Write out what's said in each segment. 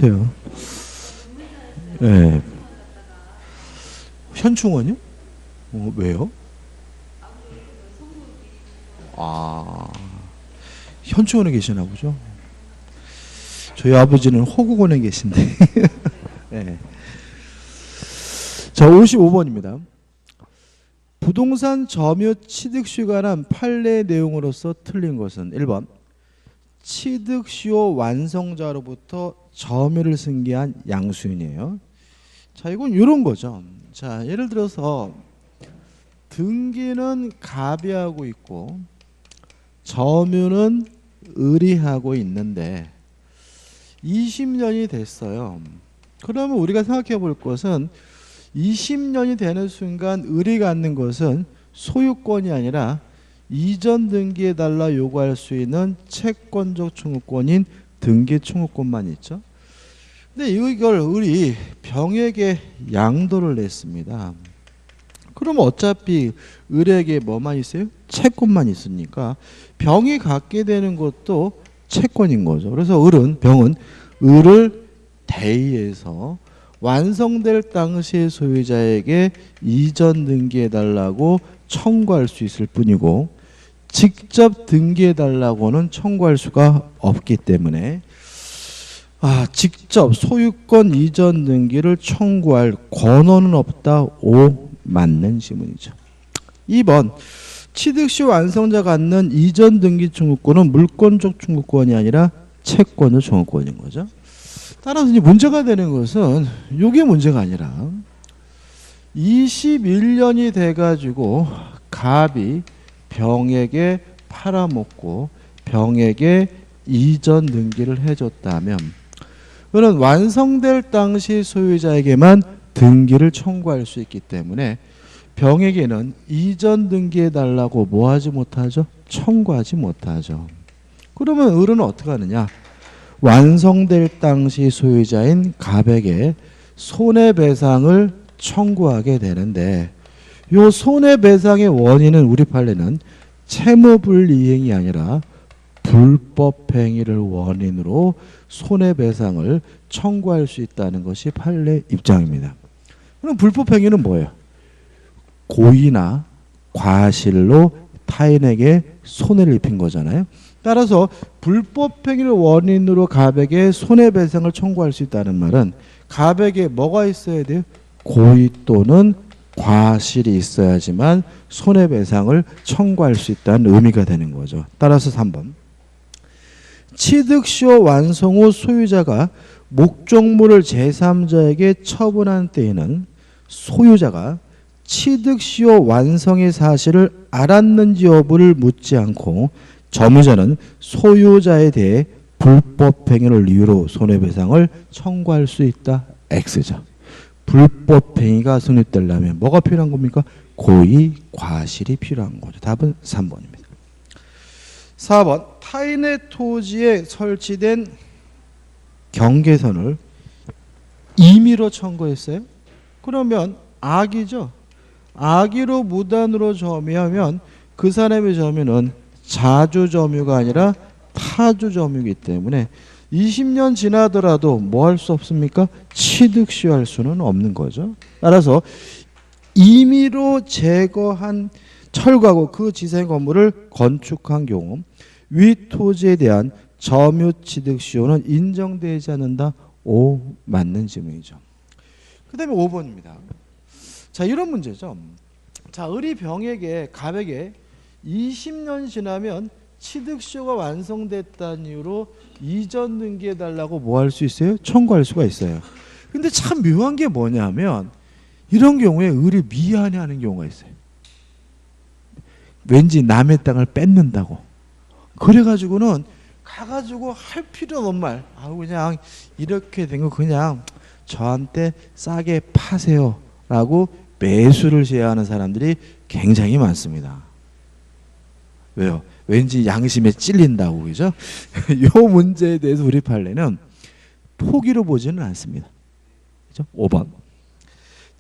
같아요. 네. 현충원이요? 왜요? 아, 현충원에 계시나 보죠? 저희 아버지는 호국원에 계신데. 네. 자, 55번입니다. 부동산 점유 취득시효에 관한 판례 내용으로서 틀린 것은 1번 취득시효 완성자로부터 점유를 승계한 양수인이에요. 자, 이건 이런 거죠. 자, 예를 들어서 등기는 갑이 하고 있고 점유는 을이 하고 있는데 20년이 됐어요. 그러면 우리가 생각해 볼 것은 20년이 되는 순간 을이 갖는 것은 소유권이 아니라 이전 등기에 달라 요구할 수 있는 채권적 충후권인 등기 충후권만 있죠. 근데 이걸 을이 병에게 양도를 냈습니다. 그러면 어차피 을에게 뭐만 있어요? 채권만 있으니까 병이 갖게 되는 것도 채권인 거죠. 그래서 병은 을을 대의해서 완성될 당시의 소유자에게 이전 등기해달라고 청구할 수 있을 뿐이고 직접 등기해달라고는 청구할 수가 없기 때문에 직접 소유권 이전 등기를 청구할 권한은 없다. 5. 맞는 지문이죠. 2번 취득시 완성자가 갖는 이전 등기 청구권은 물권적 청구권이 아니라 채권적 청구권인 거죠. 따라서 이제 문제가 되는 것은 이게 문제가 아니라 21년이 돼가지고 갑이 병에게 팔아먹고 병에게 이전 등기를 해줬다면 그는 완성될 당시 소유자에게만 등기를 청구할 수 있기 때문에 병에게는 이전 등기해달라고 뭐하지 못하죠? 청구하지 못하죠. 그러면 을은 어떻게 하느냐? 완성될 당시 소유자인 갑에게 손해배상을 청구하게 되는데 이 손해배상의 원인은 우리 판례는 채무불이행이 아니라 불법행위를 원인으로 손해배상을 청구할 수 있다는 것이 판례 입장입니다. 그럼 불법행위는 뭐예요? 고의나 과실로 타인에게 손해를 입힌 거잖아요. 따라서 불법행위를 원인으로 갑에게 손해배상을 청구할 수 있다는 말은 갑에게 뭐가 있어야 돼요? 고의 또는 과실이 있어야지만 손해배상을 청구할 수 있다는 의미가 되는 거죠. 따라서 3번 취득시효 완성 후 소유자가 목적물을 제3자에게 처분한 때에는 소유자가 취득시효 완성의 사실을 알았는지 여부를 묻지 않고 점유자는 소유자에 대해 불법행위를 이유로 손해배상을 청구할 수 있다. X죠. 불법행위가 성립되려면 뭐가 필요한 겁니까? 고의, 과실이 필요한 거죠. 답은 3번입니다. 4번 타인의 토지에 설치된 경계선을 임의로 청구했어요. 그러면 악이죠. 악의로 무단으로 점유하면 그 사람의 점유는 자주점유가 아니라 타주점유이기 때문에 20년 지나더라도 뭐 할 수 없습니까? 취득시효할 수는 없는 거죠. 따라서 임의로 철거하고 그 지생 건물을 건축한 경우 위 토지에 대한 점유 취득시효는 인정되지 않는다. 5. 맞는 지문이죠. 그 다음에 5번입니다. 자, 이런 문제죠. 자, 을이 병에게 갑에게 20년 지나면 취득시효가 완성됐다는 이유로 이전 등기해달라고 뭐 할 수 있어요? 청구할 수가 있어요. 근데 참 묘한 게 뭐냐면 이런 경우에 을이 미안해하는 경우가 있어요. 왠지 남의 땅을 뺏는다고. 그래가지고는 가가지고 할 필요 없는 말. 그냥 이렇게 된 거 그냥 저한테 싸게 파세요. 라고 매수를 제어하는 사람들이 굉장히 많습니다. 왜요? 왠지 양심에 찔린다고, 그죠? 이 문제에 대해서 우리 판례는 포기로 보지는 않습니다. 그죠? 5번.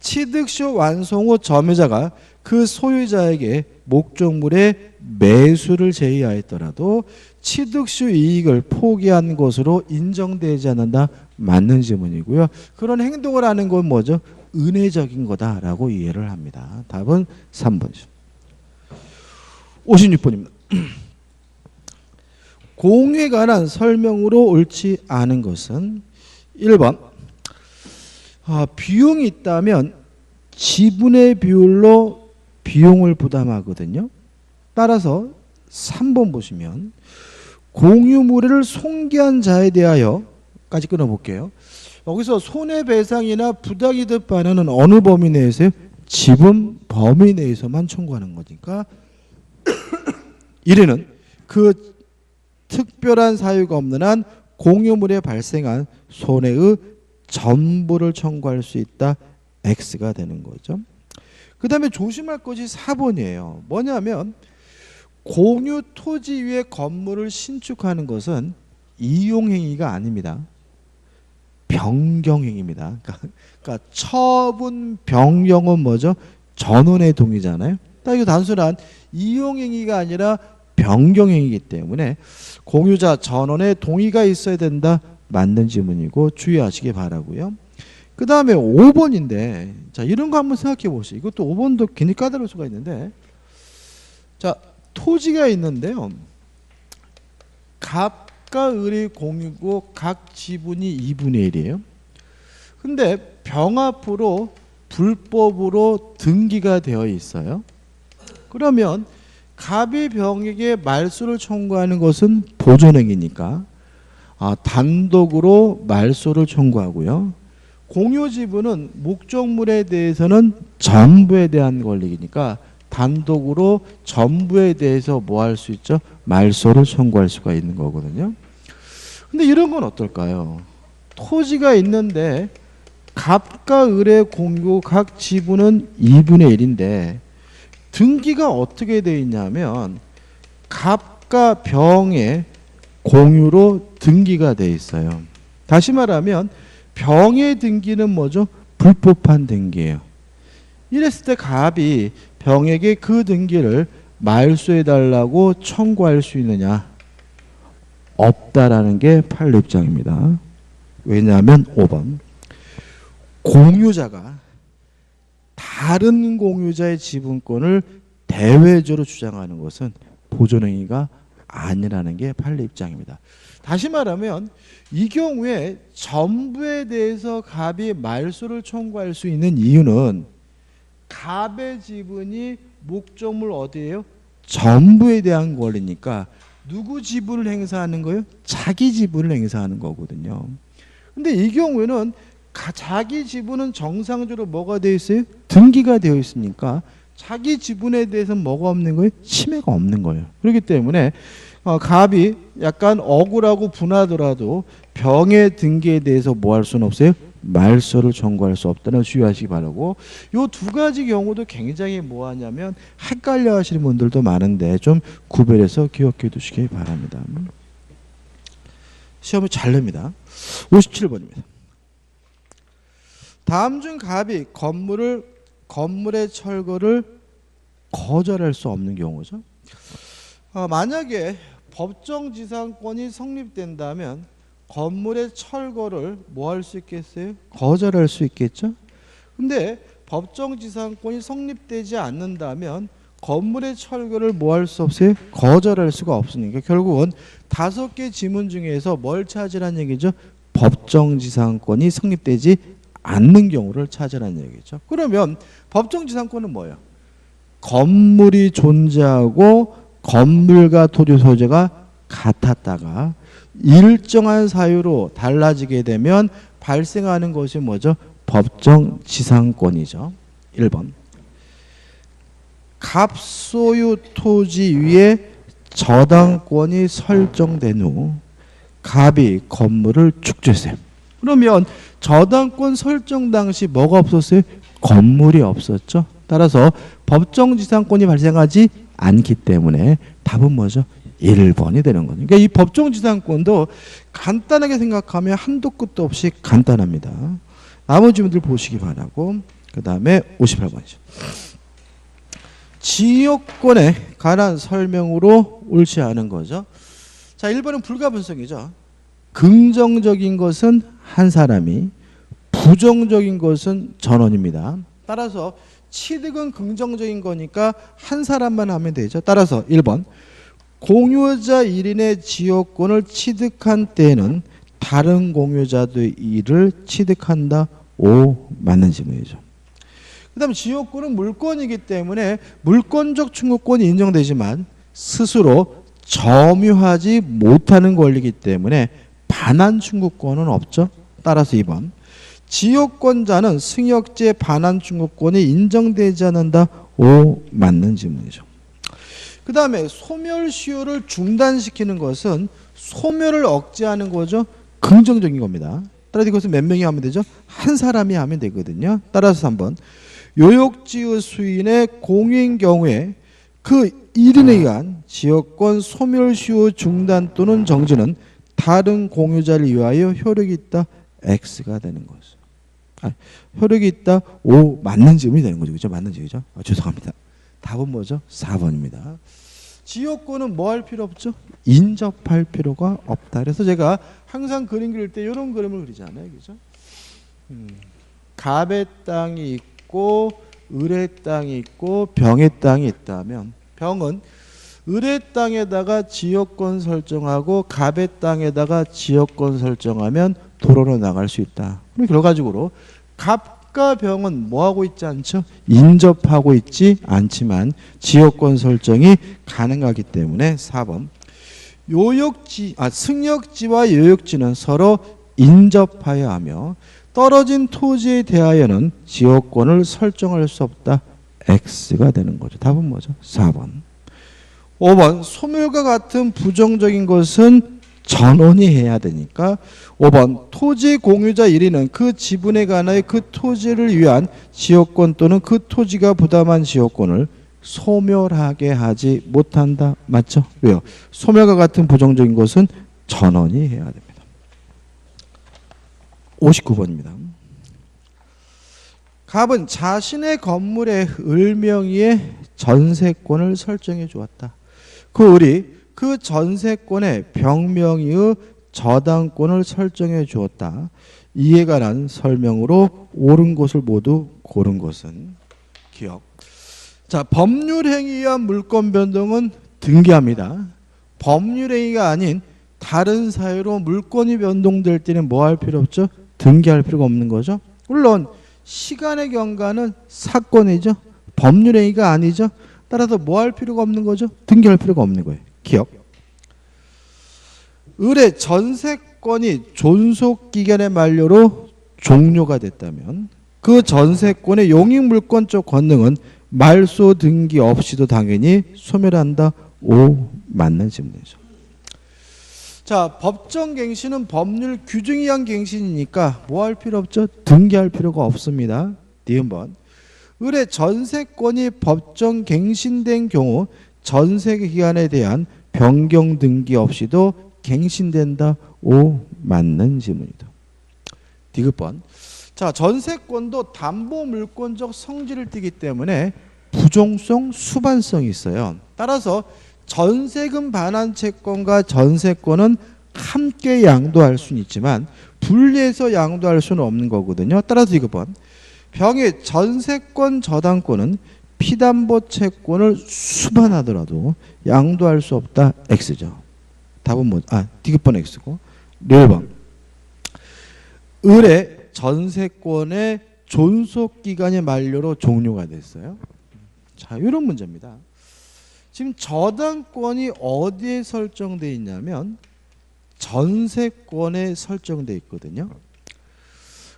취득시효 완성 후 점유자가 그 소유자에게 목적물의 매수를 제의하였더라도 취득수 이익을 포기한 것으로 인정되지 않는다. 맞는 지문이고요. 그런 행동을 하는 건 뭐죠? 은혜적인 거다라고 이해를 합니다. 답은 3번이죠. 56번입니다. 공유에 관한 설명으로 옳지 않은 것은 1번 비용이 있다면 지분의 비율로 비용을 부담하거든요. 따라서 3번 보시면 공유물을 손괴한 자에 대하여까지 끊어볼게요. 여기서 손해배상이나 부당이득 반환은 어느 범위 내에서요? 지분 범위 내에서만 청구하는 거니까 1위는 그 특별한 사유가 없는 한 공유물에 발생한 손해의 전부를 청구할 수 있다. X가 되는 거죠. 그 다음에 조심할 것이 4번이에요. 뭐냐면 공유 토지 위에 건물을 신축하는 것은 이용행위가 아닙니다. 변경행위입니다. 그러니까 처분 변경은 뭐죠? 전원의 동의잖아요. 이거 단순한 이용행위가 아니라 변경행위이기 때문에 공유자 전원의 동의가 있어야 된다. 맞는 지문이고 주의하시기 바라고요. 그 다음에 5번인데 자 이런 거 한번 생각해 보시죠. 이것도 5번도 괜히 까다로울 수가 있는데 자 토지가 있는데요. 갑과 을의 공유고 각 지분이 2분의 1이에요. 근데 병합으로 불법으로 등기가 되어 있어요. 그러면 갑이 병에게 말소를 청구하는 것은 보존행위니까 단독으로 말소를 청구하고요. 공유 지분은 목적물에 대해서는 전부에 대한 권리니까 단독으로 전부에 대해서 뭐 할 수 있죠? 말소를 청구할 수가 있는 거거든요. 근데 이런 건 어떨까요? 토지가 있는데 갑과 을의 공유 각 지분은 2분의 1인데 등기가 어떻게 되어 있냐면 갑과 병의 공유로 등기가 되어 있어요. 다시 말하면 병의 등기는 뭐죠? 불법한 등기예요. 이랬을 때 갑이 병에게 그 등기를 말소해달라고 청구할 수 있느냐? 없다라는 게 판례 입장입니다. 왜냐하면 5번 공유자가 다른 공유자의 지분권을 대외적으로 주장하는 것은 보존행위가 아니라는 게 판례 입장입니다. 다시 말하면 이 경우에 전부에 대해서 갑이 말소를 청구할 수 있는 이유는 갑의 지분이 목적물 어디예요? 전부에 대한 권리니까 누구 지분을 행사하는 거예요? 자기 지분을 행사하는 거거든요. 근데 이 경우에는 자기 지분은 정상적으로 뭐가 되어 있어요? 등기가 되어 있으니까 자기 지분에 대해서는 뭐가 없는 거예요? 침해가 없는 거예요. 그렇기 때문에 갑이 약간 억울하고 분하더라도 병의 등기에 대해서 뭐 할 수는 없어요? 말소를 청구할 수 없다는 주의하시기 바라고 이 두 가지 경우도 굉장히 뭐하냐면 헷갈려 하시는 분들도 많은데 좀 구별해서 기억해 두시기 바랍니다. 시험이 잘 냅니다. 57번입니다. 다음 중 갑이 건물의 철거를 거절할 수 없는 경우죠. 만약에 법정지상권이 성립된다면 건물의 철거를 뭐 할 수 있겠어요? 거절할 수 있겠죠. 근데 법정지상권이 성립되지 않는다면 건물의 철거를 뭐 할 수 없어요? 거절할 수가 없으니까 결국은 5개 지문 중에서 뭘 찾으란 얘기죠? 법정지상권이 성립되지 않는 경우를 찾으란 얘기죠. 그러면 법정지상권은 뭐예요? 건물이 존재하고 건물과 토지 소재가 같았다가 일정한 사유로 달라지게 되면 발생하는 것이 뭐죠? 법정지상권이죠. 1번 갑소유 토지 위에 저당권이 설정된 후 갑이 건물을 축조했어요. 그러면 저당권 설정 당시 뭐가 없었어요? 건물이 없었죠. 따라서 법정지상권이 발생하지 않기 때문에 답은 뭐죠? 1번이 되는 거죠. 그러니까 이 법정지상권도 간단하게 생각하면 한도 끝도 없이 간단합니다. 나머지 분들 보시기 바라고 그 다음에 58번이죠. 지역권에 관한 설명으로 옳지 않은 거죠. 자, 1번은 불가분성이죠. 긍정적인 것은 한 사람이, 부정적인 것은 전원입니다. 따라서 취득은 긍정적인 거니까 한 사람만 하면 되죠. 따라서 1번 공유자 1인의 지역권을 취득한 때에는 다른 공유자도 이를 취득한다. O 맞는 질문이죠. 그 다음 지역권은 물권이기 때문에 물권적 충고권이 인정되지만 스스로 점유하지 못하는 권리이기 때문에 반환 충고권은 없죠. 따라서 2번 지역권자는 승역제 반환 충고권이 인정되지 않는다. O 맞는 질문이죠. 그 다음에 소멸시효를 중단시키는 것은 소멸을 억제하는 거죠. 긍정적인 겁니다. 따라서 이것은 몇 명이 하면 되죠? 한 사람이 하면 되거든요. 따라서 3번 요역지의 수인의 공유인 경우에 그 1인에 의한 지역권 소멸시효 중단 또는 정지는 다른 공유자를 위하여 효력이 있다. X가 되는 거죠. 효력이 있다. O 맞는 질문이 되는 거죠. 그죠? 맞는 질문이죠. 죄송합니다. 답은 뭐죠? 4번입니다. 지역권은 뭐 할 필요 없죠? 인접할 필요가 없다. 그래서 제가 항상 그림 그릴 때 이런 그림을 그리잖아요. 그죠? 갑의 땅이 있고 을의 땅이 있고 병의 땅이 있다면 병은 을의 땅에다가 지역권 설정하고 갑의 땅에다가 지역권 설정하면 도로로 나갈 수 있다. 결과적으로 갑과 병은 뭐하고 있지 않죠? 인접하고 있지 않지만 지역권 설정이 가능하기 때문에 4번 승역지와 요역지는 서로 인접하여 하며 떨어진 토지에 대하여는 지역권을 설정할 수 없다. X가 되는 거죠. 답은 뭐죠? 4번. 5번 소멸과 같은 부정적인 것은 전원이 해야 되니까 5번 토지 공유자 1인은 그 지분에 관하여 그 토지를 위한 지역권 또는 그 토지가 부담한 지역권을 소멸하게 하지 못한다. 맞죠? 왜요? 소멸과 같은 부정적인 것은 전원이 해야 됩니다. 59번입니다. 갑은 자신의 건물의 을 명의의 전세권을 설정해 주었다. 그 을이 그 전세권의 병 명의의 저당권을 설정해 주었다. 이에 관한 설명으로 옳은 것을 모두 고른 것은 기억. 자, 법률행위에 의한 물권 변동은 등기합니다. 법률행위가 아닌 다른 사유로 물권이 변동될 때는 뭐 할 필요 없죠? 등기할 필요가 없는 거죠. 물론 시간의 경과는 사건이죠. 법률행위가 아니죠. 따라서 뭐 할 필요가 없는 거죠? 등기할 필요가 없는 거예요. 기억. 을의 전세권이 존속기간의 만료로 종료가 됐다면 그 전세권의 용익물권적 권능은 말소 등기 없이도 당연히 소멸한다. O 맞는 질문이죠. 자, 법정갱신은 법률 규정에 의한 갱신이니까 뭐 할 필요 없죠? 등기할 필요가 없습니다. 니은번 을의 전세권이 법정갱신된 경우 전세기간에 대한 변경 등기 없이도 갱신된다. O 맞는 질문이다. 디귿번 자, 전세권도 담보물권적 성질을 띠기 때문에 부종성, 수반성이 있어요. 따라서 전세금 반환 채권과 전세권은 함께 양도할 수는 있지만 분리해서 양도할 수는 없는 거거든요. 따라서 이거번 병의 전세권 저당권은 피담보 채권을 수반하더라도 양도할 수 없다. X죠. 답은 뭐? 디귿번 X고. 1번 을의 전세권의 존속기간이 만료로 종료가 됐어요. 자, 이런 문제입니다. 지금 저당권이 어디에 설정되어 있냐면 전세권에 설정되어 있거든요.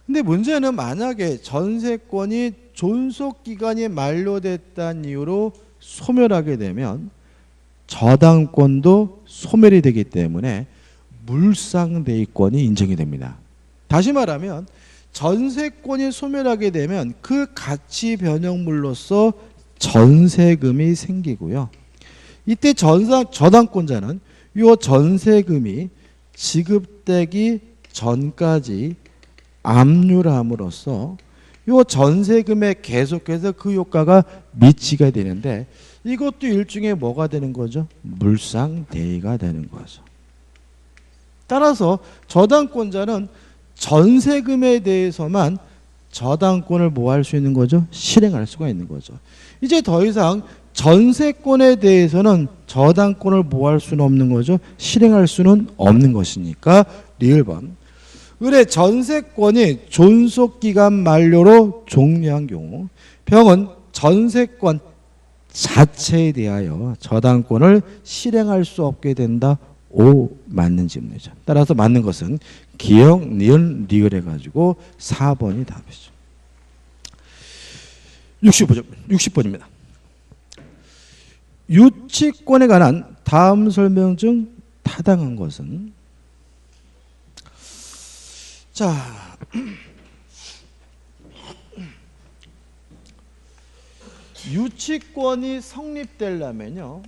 근데 문제는 만약에 전세권이 존속기간이 만료됐다는 이유로 소멸하게 되면 저당권도 소멸이 되기 때문에 물상대위권이 인정이 됩니다. 다시 말하면 전세권이 소멸하게 되면 그 가치 변형물로서 전세금이 생기고요. 이때 저당권자는 이 전세금이 지급되기 전까지 압류함으로써 이 전세금에 계속해서 그 효과가 미치게 되는데 이것도 일종의 뭐가 되는 거죠? 물상대위가 되는 거죠. 따라서 저당권자는 전세금에 대해서만 저당권을 뭐 할 수 있는 거죠? 실행할 수가 있는 거죠. 이제 더 이상 전세권에 대해서는 저당권을 뭐 할 수는 없는 거죠? 실행할 수는 없는 것이니까 리을번. 을의 전세권이 존속기간 만료로 종료한 경우 병은 전세권 자체에 대하여 저당권을 실행할 수 없게 된다. 오 맞는 질문이죠. 따라서 맞는 것은 기역, 니은, 리을 해가지고 4번이 답이죠. 60번입니다. 유치권에 관한 다음 설명 중 타당한 것은 자 유치권이 성립되려면요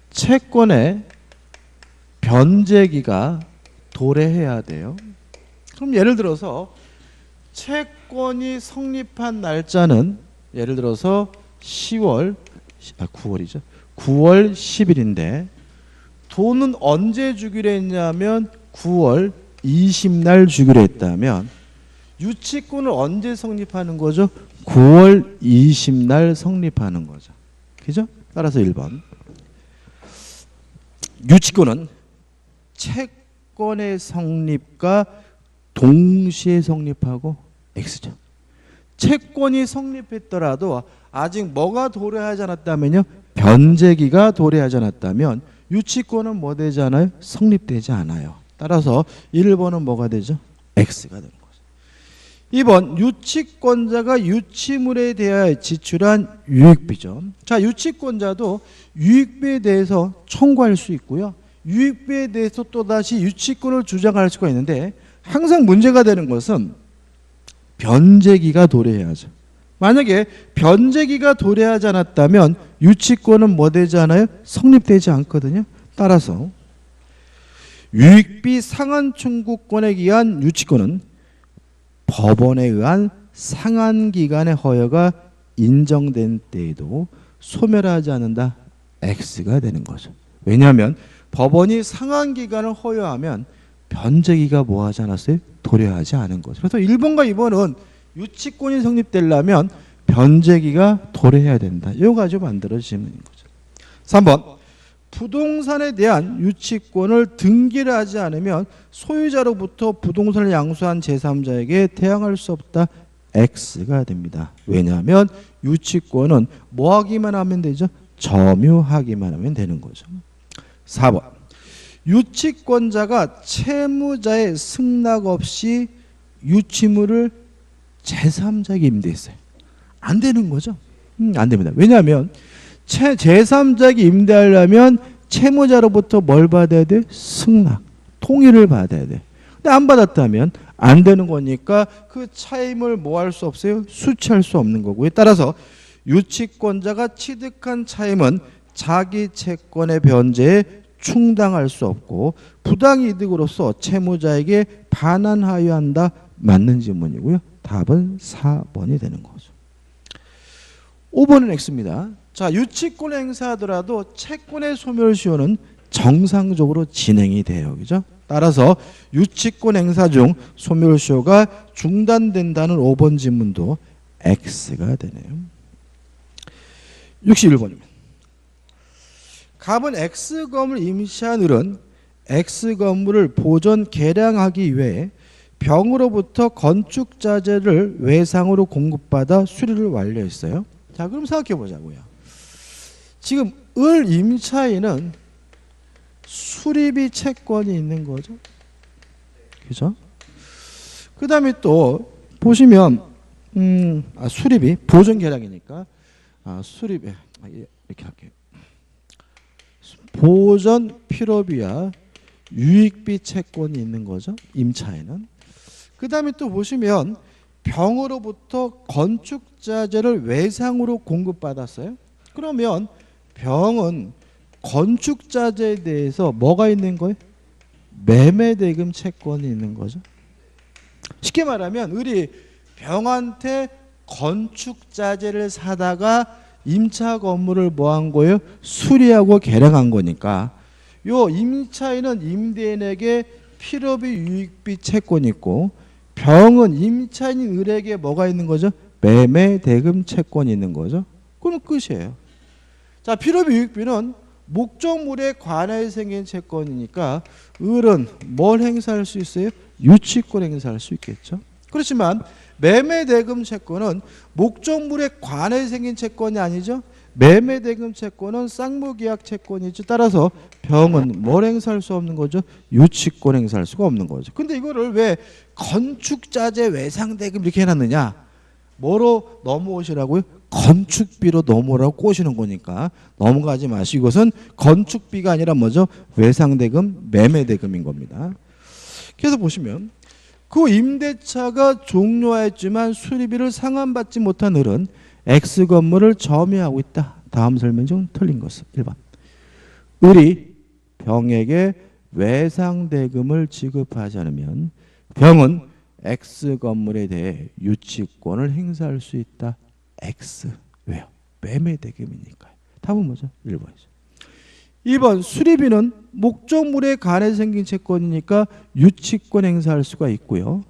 채권의 변제기가 도래해야 돼요. 그럼 예를 들어서 채권이 성립한 날짜는 예를 들어서 9월 10일인데 돈은 언제 주기로 했냐면 9월 20날 주기로 했다면 유치권을 언제 성립하는 거죠? 9월 20날 성립하는 거죠. 그죠? 따라서 1번. 유치권은 채권의 성립과 동시에 성립하고 X죠. 채권이 성립했더라도 아직 뭐가 도래하지 않았다면요? 변제기가 도래하지 않았다면 유치권은 뭐 되지 않아요? 성립되지 않아요. 따라서 1번은 뭐가 되죠? X가 되는 거죠. 2번 유치권자가 유치물에 대하여 지출한 유익비죠. 자, 유치권자도 유익비에 대해서 청구할 수 있고요. 유익비에 대해서 또다시 유치권을 주장할 수가 있는데 항상 문제가 되는 것은 변제기가 도래해야죠. 만약에 변제기가 도래하지 않았다면 유치권은 뭐 되지 않아요? 성립되지 않거든요. 따라서 유익비 상한 청구권에 기한 유치권은 법원에 의한 상한기간의 허여가 인정된 때에도 소멸하지 않는다. X가 되는 거죠. 왜냐하면 법원이 상한기간을 허여하면 변제기가 뭐 하지 않았어요? 도래하지 않은 거죠. 그래서 1번과 2번은 유치권이 성립되려면 변제기가 도래해야 된다. 이거 가지고 만들어지는 거죠. 3번 부동산에 대한 유치권을 등기를 하지 않으면 소유자로부터 부동산을 양수한 제3자에게 대항할 수 없다. X가 됩니다. 왜냐하면 유치권은 뭐 하기만 하면 되죠? 점유하기만 하면 되는 거죠. 4번 유치권자가 채무자의 승낙 없이 유치물을 제3자에게 임대했어요. 안 되는 거죠? 안 됩니다. 왜냐하면 제3자에게 임대하려면 채무자로부터 뭘 받아야 돼? 승낙, 동의를 받아야 돼. 근데 안 받았다면 안 되는 거니까 그 차임을 뭐 할 수 없어요? 수취할 수 없는 거고요. 따라서 유치권자가 취득한 차임은 자기 채권의 변제에 충당할 수 없고 부당이득으로서 채무자에게 반환하여야 한다. 맞는 질문이고요. 답은 4번이 되는 거죠. 5번은 X입니다. 자, 유치권 행사하더라도 채권의 소멸시효는 정상적으로 진행이 돼요. 그죠? 따라서 유치권 행사 중 소멸시효가 중단된다는 5번 질문도 X가 되네요. 61번입니다. 갑은 X건물 임시한 을은 X건물을 보존 개량하기 위해 병으로부터 건축자재를 외상으로 공급받아 수리를 완료했어요. 자, 그럼 생각해 보자고요. 지금 을 임차인은 수리비 채권이 있는 거죠. 그죠? 그 다음에 또 보시면 수리비 보존 개량이니까 수리비 이렇게 할게요. 보전 필요비와 유익비 채권이 있는 거죠. 임차인은. 그 다음에 또 보시면 병으로부터 건축자재를 외상으로 공급받았어요. 그러면 병은 건축자재에 대해서 뭐가 있는 거예요? 매매대금 채권이 있는 거죠. 쉽게 말하면 을이 병한테 건축자재를 사다가 임차 건물을 뭐 한 거예요? 수리하고 개량한 거니까 요 임차인은 임대인에게 필요비 유익비 채권이 있고 병은 임차인 을에게 뭐가 있는 거죠? 매매 대금 채권이 있는 거죠. 그럼 끝이에요. 자, 필요비 유익비는 목적물에 관하여 생긴 채권이니까 을은 뭘 행사할 수 있어요? 유치권 행사할 수 있겠죠. 그렇지만 매매대금 채권은 목적물에 관해 생긴 채권이 아니죠. 매매대금 채권은 쌍무계약 채권이죠. 따라서 병은 뭘 행사할 수 없는 거죠? 유치권 행사할 수가 없는 거죠. 근데 이거를 왜 건축자재 외상대금 이렇게 해놨느냐? 뭐로 넘어오시라고요? 건축비로 넘어오라고 꼬시는 거니까 넘어가지 마시고 이것은 건축비가 아니라 뭐죠? 외상대금, 매매대금인 겁니다. 그래서 보시면 그 임대차가 종료하였지만 수리비를 상환받지 못한 을은 X 건물을 점유하고 있다. 다음 설명 중 틀린 것은 1번. 을이 병에게 외상대금을 지급하지 않으면 병은 X 건물에 대해 유치권을 행사할 수 있다. X. 왜요? 매매대금이니까요. 답은 뭐죠? 1번이죠. 2번 수리비는 목적물에 관해 생긴 채권이니까 유치권 행사할 수가 있고요.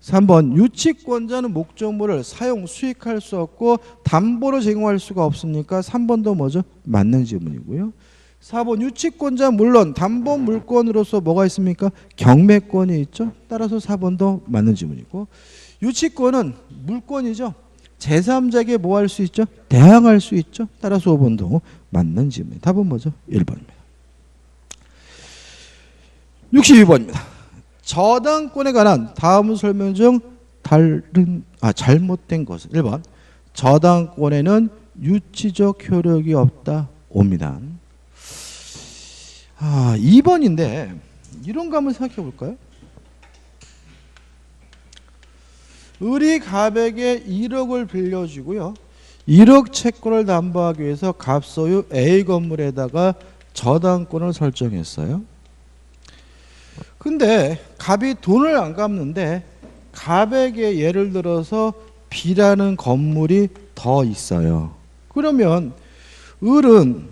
3번 유치권자는 목적물을 사용, 수익할 수 없고 담보로 제공할 수가 없으니까 3번도 뭐죠? 맞는 질문이고요. 4번 유치권자 물론 담보 물권으로서 뭐가 있습니까? 경매권이 있죠. 따라서 4번도 맞는 질문이고 유치권은 물권이죠. 제3자에게 뭐 할 수 있죠? 대항할 수 있죠. 따라서 5번도 맞는 질문입니다. 답은 뭐죠? 1번입니다. 62번입니다. 저당권에 관한 다음 설명 중 잘못된 것은 1번 저당권에는 유치적 효력이 없다. 옵니다. 2번인데 이런 거 한번 생각해 볼까요? 을이 갑에게 1억을 빌려주고요. 1억 채권을 담보하기 위해서 갑 소유 A 건물에다가 저당권을 설정했어요. 근데 갑이 돈을 안 갚는데 갑에게 예를 들어서 B라는 건물이 더 있어요. 그러면 을은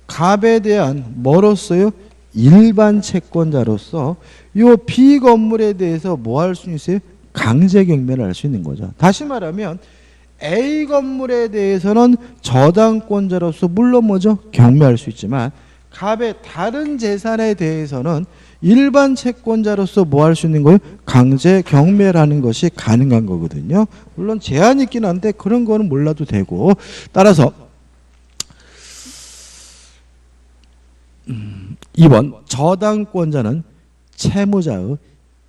갑에 대한 뭐로서요? 일반 채권자로서 이 B 건물에 대해서 뭐 할 수 있어요? 강제 경매를 할 수 있는 거죠. 다시 말하면 A 건물에 대해서는 저당권자로서 물론 뭐죠? 경매할 수 있지만 갑의 다른 재산에 대해서는 일반 채권자로서 뭐 할 수 있는 거예요? 강제 경매를 하는 것이 가능한 거거든요. 물론 제한이 있긴 한데 그런 거는 몰라도 되고 따라서 2번 저당권자는 채무자의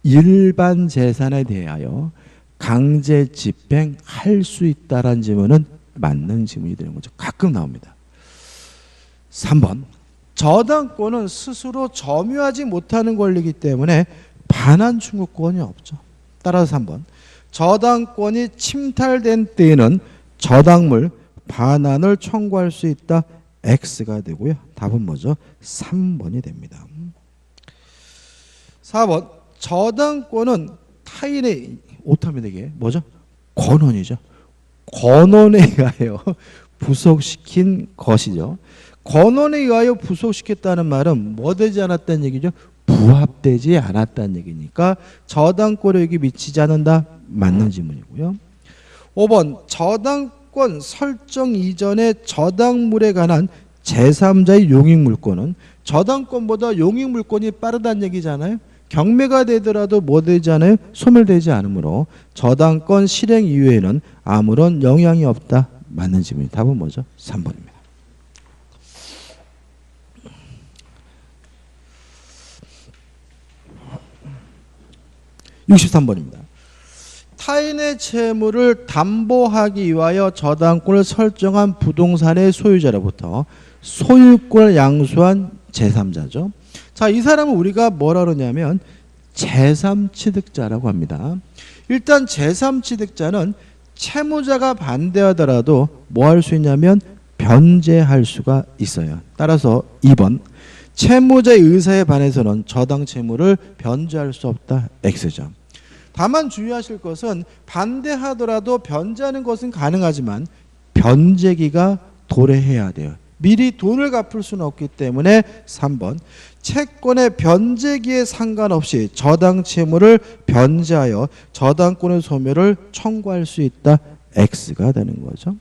일반 재산에 대하여 강제 집행할 수 있다라는 질문은 맞는 질문이 되는 거죠. 가끔 나옵니다. 3번 저당권은 스스로 점유하지 못하는 권리이기 때문에 반환 청구권이 없죠. 따라서 3번 저당권이 침탈된 때에는 저당물 반환을 청구할 수 있다. X가 되고요. 답은 뭐죠? 3번이 됩니다. 4번 저당권은 타인의 오타면 되게 뭐죠? 권원이죠. 권원에 의하여 부속시킨 것이죠. 권원에 의하여 부속시켰다는 말은 뭐 되지 않았다는 얘기죠? 부합되지 않았다는 얘기니까 저당권력이 미치지 않는다. 맞는 질문이고요. 5번 저당권 설정 이전에 저당물에 관한 제3자의 용익물권은 저당권보다 용익물권이 빠르다는 얘기잖아요. 경매가 되더라도 뭐 되지 않아요? 소멸되지 않으므로 저당권 실행 이후에는 아무런 영향이 없다. 맞는 질문입니다. 답은 뭐죠? 3번입니다. 63번입니다. 타인의 채무를 담보하기 위하여 저당권을 설정한 부동산의 소유자로부터 소유권을 양수한 제3자죠. 자, 이 사람은 우리가 뭐라 그러냐면 제3취득자라고 합니다. 일단 제3취득자는 채무자가 반대하더라도 뭐 할 수 있냐면 변제할 수가 있어요. 따라서 2번 채무자의 의사에 반해서는 저당 채무를 변제할 수 없다. X죠. 다만 주의하실 것은 반대하더라도 변제하는 것은 가능하지만 변제기가 도래해야 돼요. 미리 돈을 갚을 수는 없기 때문에 3번 채권의 변제기에 상관없이 저당 채무를 변제하여 저당권의 소멸을 청구할 수 있다. X가 되는 거죠.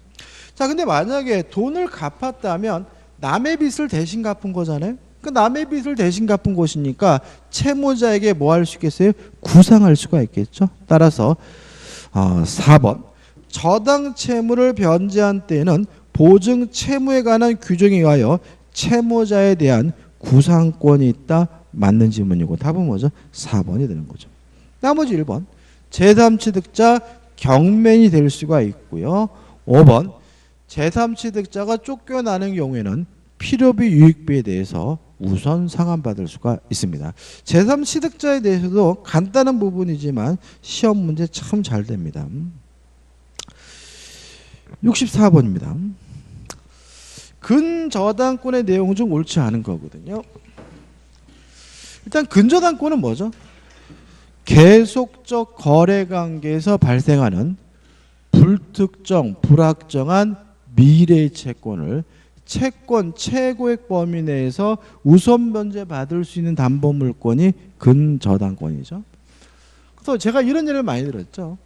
자, 근데 만약에 돈을 갚았다면 남의 빚을 대신 갚은 거잖아요. 그 남의 빚을 대신 갚은 것이니까 채무자에게 뭐 할 수 있겠어요? 구상할 수가 있겠죠. 따라서 4번 저당 채무를 변제한 때에는 보증 채무에 관한 규정에 의하여 채무자에 대한 구상권이 있다. 맞는 질문이고 답은 뭐죠? 4번이 되는 거죠. 나머지 1번 제3취득자 경매인이 될 수가 있고요. 5번 제3취득자가 쫓겨나는 경우에는 필요비 유익비에 대해서 우선 상환받을 수가 있습니다. 제3취득자에 대해서도 간단한 부분이지만 시험 문제 참 잘 됩니다. 64번입니다. 근저당권의 내용 중 옳지 않은 거거든요. 일단 근저당권은 뭐죠? 계속적 거래관계에서 발생하는 불특정, 불확정한 미래의 채권을 채권 최고액 범위 내에서 우선 변제받을 수 있는 담보물권이 근저당권이죠. 그래서 제가 이런 예를 많이 들었죠.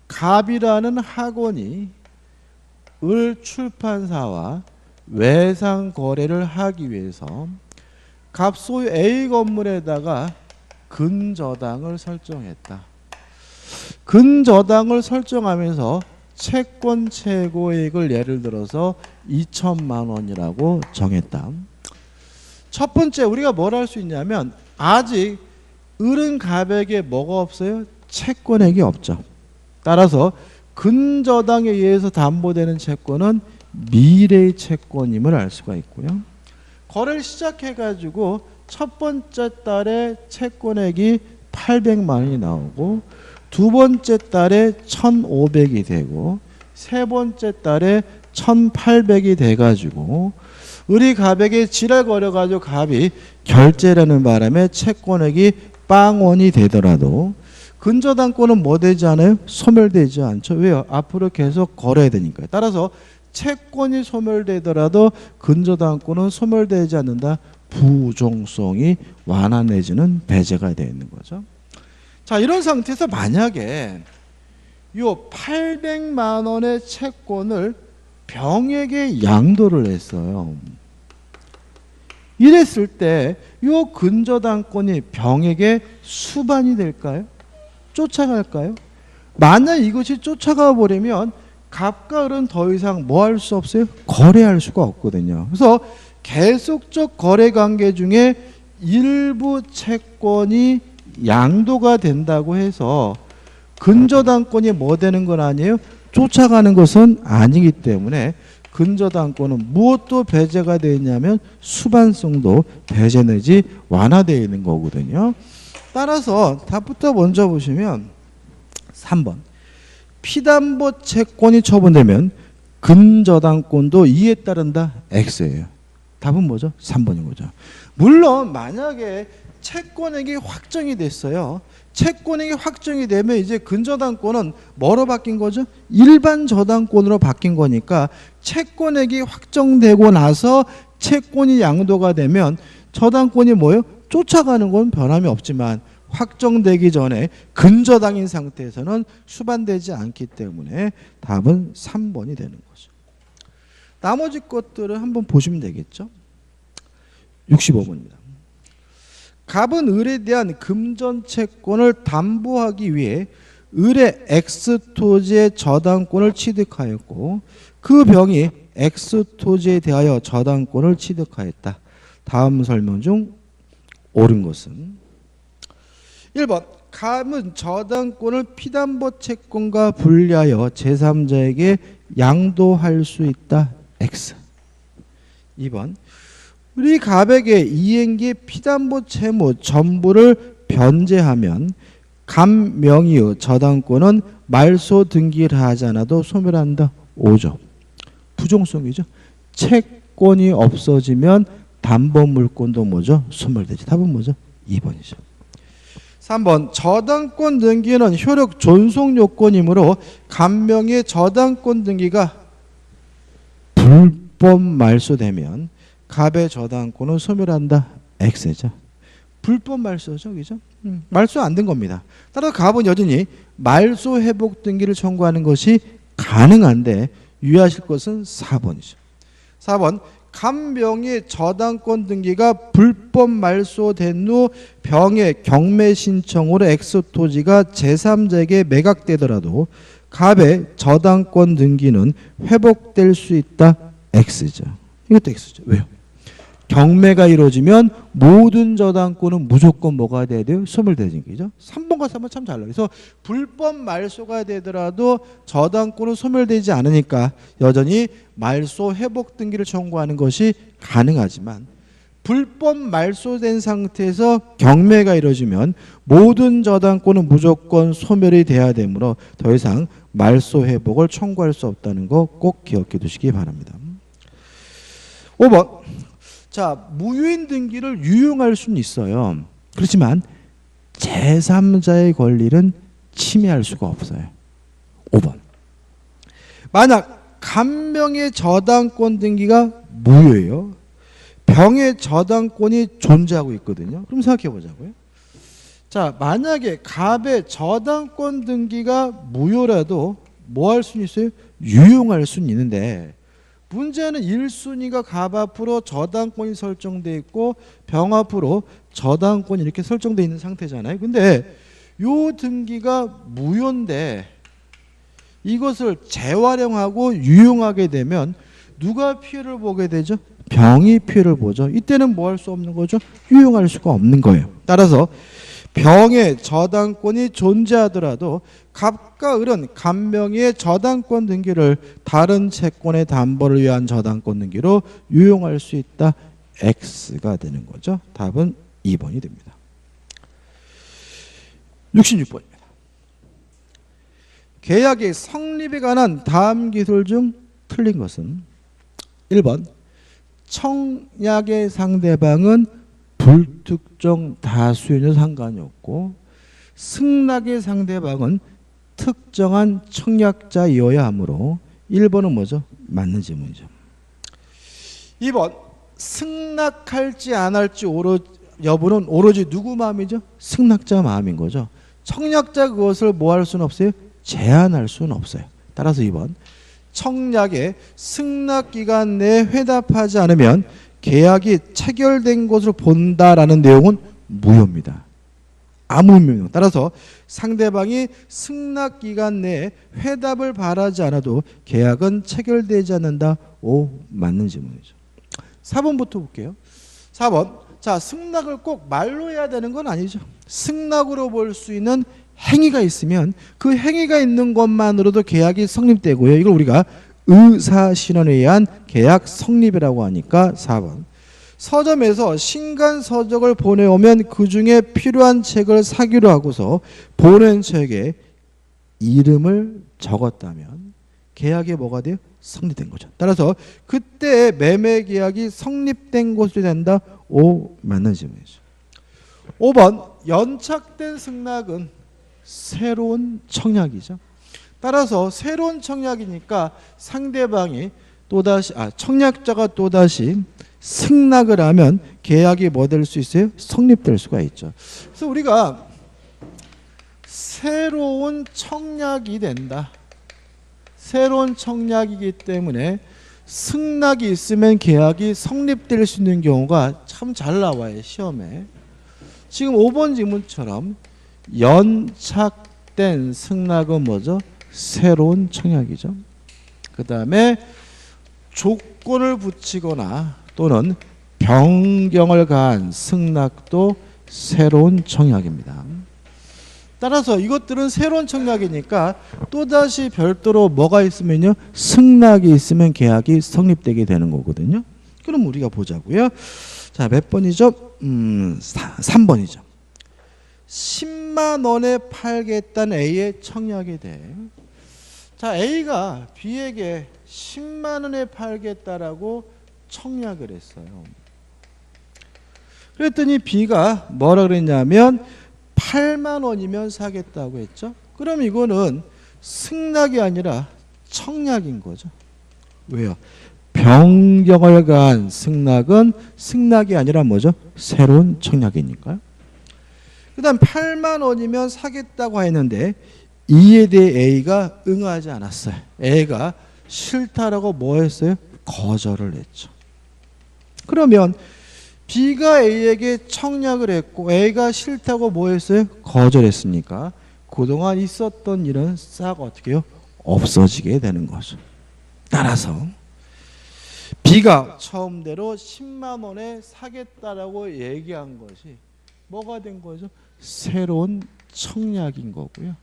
갑이라는 학원이 을 출판사와 외상 거래를 하기 위해서 갑 소유 A 건물에다가 근저당을 설정했다. 근저당을 설정하면서 채권 최고액을 예를 들어서 2천만 원이라고 정했다. 첫 번째 우리가 뭘 할 수 있냐면 아직 을은 갑에게 뭐가 없어요? 채권액이 없죠. 따라서 근저당에 의해서 담보되는 채권은 미래의 채권임을 알 수가 있고요. 거래를 시작해가지고 첫 번째 달에 채권액이 800만 원이 나오고 두 번째 달에 1,500이 되고 세 번째 달에 1,800이 돼가지고 을이 갑에게 지랄 거려가지고 갑이 결제라는 바람에 채권액이 빵원이 되더라도 근저당권은 뭐 되지 않아요? 소멸되지 않죠. 왜요? 앞으로 계속 거래해야 되니까요. 따라서 채권이 소멸되더라도 근저당권은 소멸되지 않는다. 부종성이 완화 내지는 배제가 되어 있는 거죠. 자, 이런 상태에서 만약에 요 800만 원의 채권을 병에게 양도를 했어요. 이랬을 때 요 근저당권이 병에게 수반이 될까요? 쫓아갈까요? 만약 이것이 쫓아가 버리면 갑과 을은 더 이상 뭐 할 수 없어요? 거래할 수가 없거든요. 그래서 계속적 거래 관계 중에 일부 채권이 양도가 된다고 해서 근저당권이 뭐 되는 건 아니에요? 쫓아가는 것은 아니기 때문에 근저당권은 무엇도 배제가 되어 있냐면 수반성도 배제 내지 완화되어 있는 거거든요. 따라서 답부터 먼저 보시면 3번 피담보 채권이 처분되면 근저당권도 이에 따른다. X예요. 답은 뭐죠? 3번인 거죠. 물론 만약에 채권액이 확정이 됐어요. 채권액이 확정이 되면 이제 근저당권은 뭐로 바뀐 거죠? 일반 저당권으로 바뀐 거니까 채권액이 확정되고 나서 채권이 양도가 되면 저당권이 뭐예요? 쫓아가는 건 변함이 없지만 확정되기 전에 근저당인 상태에서는 수반되지 않기 때문에 답은 3번이 되는 거죠. 나머지 것들을 한번 보시면 되겠죠. 65번입니다. 갑은 을에 대한 금전 채권을 담보하기 위해 을의 X토지의 저당권을 취득하였고 그 병이 X토지에 대하여 저당권을 취득하였다. 다음 설명 중 옳은 것은 1번 갑은 저당권을 피담보 채권과 분리하여 제3자에게 양도할 수 있다. X. 2번 우리 갑에게 이행기 피담보 채무 전부를 변제하면 갑 명의의 저당권은 말소 등기를 하지 않아도 소멸한다. 5조. 부종성이죠. 채권이 없어지면 담보물권도 뭐죠? 소멸되지. 답은 뭐죠? 2번이죠. 3번 저당권 등기는 효력 존속 요건이므로 갑 명의의 저당권 등기가 불법 말소되면 갑의 저당권은 소멸한다. X죠. 불법 말소죠. 그죠? 말소 안 된 겁니다. 따라서 갑은 여전히 말소 회복 등기를 청구하는 것이 가능한데 유의하실 것은 4번이죠. 4번 갑명의 저당권 등기가 불법 말소된 후 병의 경매 신청으로 X 토지가 제3자에게 매각되더라도 갑의 저당권 등기는 회복될 수 있다. X죠. 이것도 X죠. 왜요? 경매가 이루어지면 모든 저당권은 무조건 뭐가 돼야 돼요? 소멸되는 거죠. 3번과 4번 참 잘 나와요. 그래서 불법 말소가 되더라도 저당권은 소멸되지 않으니까 여전히 말소 회복 등기를 청구하는 것이 가능하지만 불법 말소된 상태에서 경매가 이루어지면 모든 저당권은 무조건 소멸이 돼야 되므로 더 이상 말소 회복을 청구할 수 없다는 거 꼭 기억해 두시기 바랍니다. 5번 자, 무효인 등기를 유용할 수는 있어요. 그렇지만 제3자의 권리는 침해할 수가 없어요. 5번 만약 갑명의 저당권 등기가 무효예요. 병의 저당권이 존재하고 있거든요. 그럼 생각해 보자고요. 자, 만약에 갑의 저당권 등기가 무효라도 뭐 할 수는 있어요? 유용할 수는 있는데 문제는 1순위가 갑 앞으로 저당권이 설정되어 있고 병 앞으로 저당권이 이렇게 설정되어 있는 상태잖아요. 근데 요 등기가 무효인데 이것을 재활용하고 유용하게 되면 누가 피해를 보게 되죠? 병이 피해를 보죠. 이때는 뭐 할 수 없는 거죠? 유용할 수가 없는 거예요. 따라서 병의 저당권이 존재하더라도 갑과 을은 갑명의 저당권 등기를 다른 채권의 담보를 위한 저당권 등기로 유용할 수 있다. X가 되는 거죠. 답은 2번이 됩니다. 66번입니다. 계약의 성립에 관한 다음 기술 중 틀린 것은 1번 청약의 상대방은 불특정 다수인은 상관이 없고 승낙의 상대방은 특정한 청약자이어야 하므로 1번은 뭐죠? 맞는 질문이죠. 2번 승낙할지 안 할지 여부는 오로지 누구 마음이죠? 승낙자 마음인 거죠. 청약자 그것을 뭐 할 수는 없어요? 제한할 수는 없어요. 따라서 2번 청약의 승낙기간 내에 회답하지 않으면 계약이 체결된 것으로 본다라는 내용은 무효입니다. 아무 의미입니다. 따라서 상대방이 승낙기간 내에 회답을 바라지 않아도 계약은 체결되지 않는다. 오, 맞는 질문이죠. 4번부터 볼게요. 4번 자, 승낙을 꼭 말로 해야 되는 건 아니죠. 승낙으로 볼 수 있는 행위가 있으면 그 행위가 있는 것만으로도 계약이 성립되고요. 이걸 우리가 의사신원에 의한 계약 성립이라고 하니까 4번 서점에서 신간서적을 보내오면 그 중에 필요한 책을 사기로 하고서 보낸 책에 이름을 적었다면 계약이 뭐가 돼요? 성립된 거죠. 따라서 그때 매매 계약이 성립된 것이 된다. 오, 맞는 질문이죠. 5번 연착된 승낙은 새로운 청약이죠. 따라서 새로운 청약이니까 상대방이 또다시 청약자가 또다시 승낙을 하면 계약이 뭐 될 수 있어요? 성립될 수가 있죠. 그래서 우리가 새로운 청약이 된다. 새로운 청약이기 때문에 승낙이 있으면 계약이 성립될 수 있는 경우가 참 잘 나와요. 시험에. 지금 5번 질문처럼 연착된 승낙은 뭐죠? 새로운 청약이죠. 그 다음에 조건을 붙이거나 또는 변경을 가한 승낙도 새로운 청약입니다. 따라서 이것들은 새로운 청약이니까 또다시 별도로 뭐가 있으면요? 승낙이 있으면 계약이 성립되게 되는 거거든요. 그럼 우리가 보자고요. 자, 몇 번이죠? 3번이죠. 10만 원에 팔겠다는 A의 청약에 대해 자, A가 B에게 10만 원에 팔겠다라고 청약을 했어요. 그랬더니 B가 뭐라 그랬냐면 8만 원이면 사겠다고 했죠. 그럼 이거는 승낙이 아니라 청약인 거죠. 왜요? 변경을 가한 승낙은 승낙이 아니라 뭐죠? 새로운 청약이니까요. 그 다음 8만 원이면 사겠다고 했는데 이에 대해 A가 응하지 않았어요. A가 싫다라고 뭐 했어요? 거절을 했죠. 그러면 B가 A에게 청약을 했고 A가 싫다고 뭐 했어요? 거절했으니까 그동안 있었던 일은 싹 어떻게 해요? 없어지게 되는 거죠. 따라서 B가 처음대로 10만 원에 사겠다라고 얘기한 것이 뭐가 된 거죠? 새로운 청약인 거고요.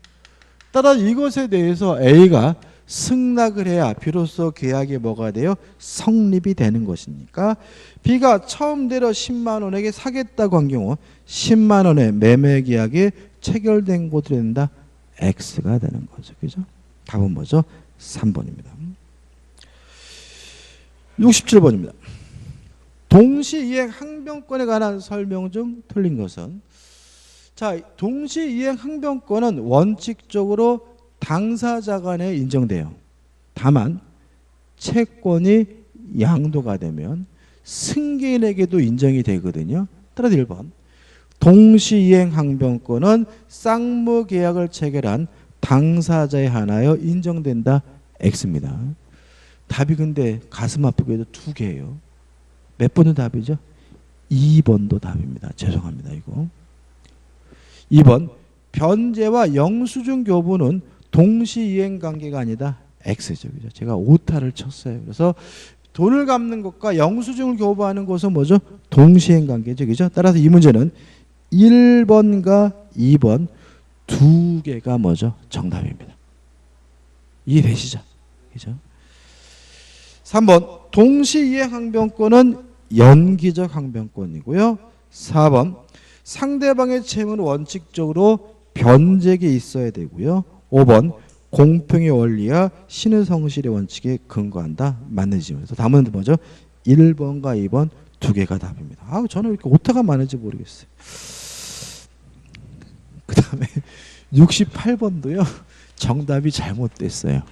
따라 이것에 대해서 A가 승낙을 해야 비로소 계약이 뭐가 돼요? 성립이 되는 것이니까 B가 처음대로 10만 원에게 사겠다고 한 경우 10만 원의 매매 계약이 체결된 곳으로 된다. X가 되는 거죠. 그죠? 답은 뭐죠? 3번입니다. 67번입니다. 동시이행 항변권에 관한 설명 중 틀린 것은 자, 동시이행 항변권은 원칙적으로 당사자 간에 인정돼요. 다만 채권이 양도가 되면 승계인에게도 인정이 되거든요. 따라서 1번 동시이행 항변권은 쌍무계약을 체결한 당사자에 한하여 인정된다. X입니다. 답이 근데 가슴 아프게도 2개예요. 몇 번도 답이죠? 2번도 답입니다. 죄송합니다. 이거 2번 변제와 영수증 교부는 동시이행 관계가 아니다. X죠. 그죠? 제가 오타를 쳤어요. 그래서 돈을 갚는 것과 영수증을 교부하는 것은 뭐죠? 동시이행 관계죠. 그죠? 따라서 이 문제는 1번과 2번 2개가 뭐죠? 정답입니다. 이해되시죠? 그죠? 3번 동시이행 항변권은 연기적 항변권이고요. 4번 상대방의 채무는 원칙적으로 변제액이 있어야 되고요. 5번 공평의 원리와 신의 성실의 원칙에 근거한다. 맞는 지문에서 답은 뭐죠? 1번과 2번 2개가 답입니다. 저는 왜 이렇게 오타가 많은지 모르겠어요. 그 다음에 68번도요. 정답이 잘못됐어요.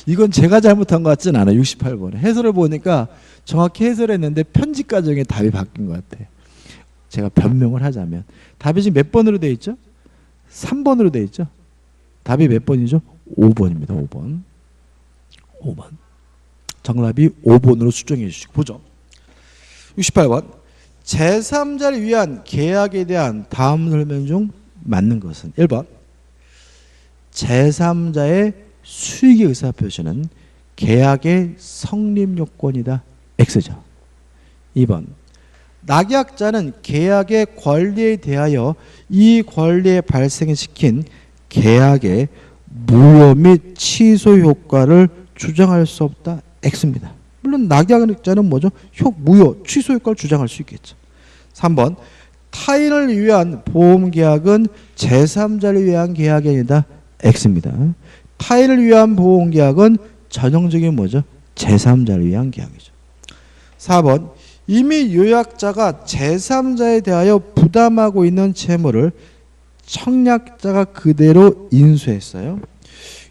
이건 제가 잘못한 것 같진 않아요. 68번에 해설을 보니까 정확히 해설했는데 편집 과정에 답이 바뀐 것 같아요. 제가 변명을 하자면 답이 지금 몇 번으로 되어 있죠? 3번으로 되어 있죠? 답이 몇 번이죠? 5번입니다. 5번. 5번. 정답이 5번으로 수정해 주시고 보죠. 68번 제3자를 위한 계약에 대한 다음 설명 중 맞는 것은 1번 제3자의 수익의 의사표시는 계약의 성립 요건이다. X죠. 2번 낙약자는 계약의 권리에 대하여 이 권리에 발생시킨 계약의 무효 및 취소 효과를 주장할 수 없다. X입니다. 물론 낙약자는 뭐죠? 무효, 취소 효과를 주장할 수 있겠죠. 3번 타인을 위한 보험계약은 제3자를 위한 계약이 아니다. X입니다. 타인을 위한 보험계약은 전형적인 뭐죠? 제3자를 위한 계약이죠. 4번 이미 요약자가 제3자에 대하여 부담하고 있는 채무를 청약자가 그대로 인수했어요.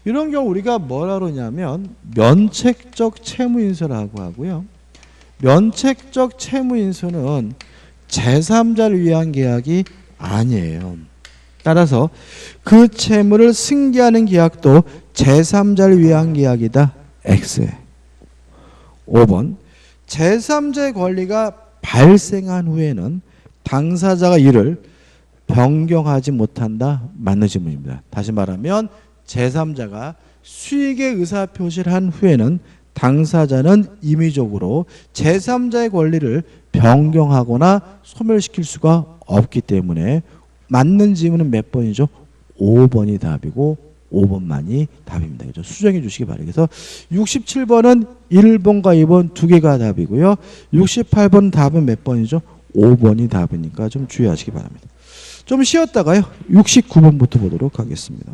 이런 경우 우리가 뭐라 그러냐면 면책적 채무인수라고 하고요. 면책적 채무인수는 제3자를 위한 계약이 아니에요. 따라서 그 채무를 승계하는 계약도 제3자를 위한 계약이다. X. 5번 제3자의 권리가 발생한 후에는 당사자가 이를 변경하지 못한다. 맞는 질문입니다. 다시 말하면 제3자가 수익의 의사표시를 한 후에는 당사자는 임의적으로 제3자의 권리를 변경하거나 소멸시킬 수가 없기 때문에 맞는 질문은 몇 번이죠? 5번이 답이고 5번만이 답입니다. 그렇죠? 수정해 주시기 바랍니다. 그래서 67번은 1번과 2번 2개가 답이고요. 68번 답은 몇 번이죠? 5번이 답이니까 좀 주의하시기 바랍니다. 좀 쉬었다가요. 69번부터 보도록 하겠습니다.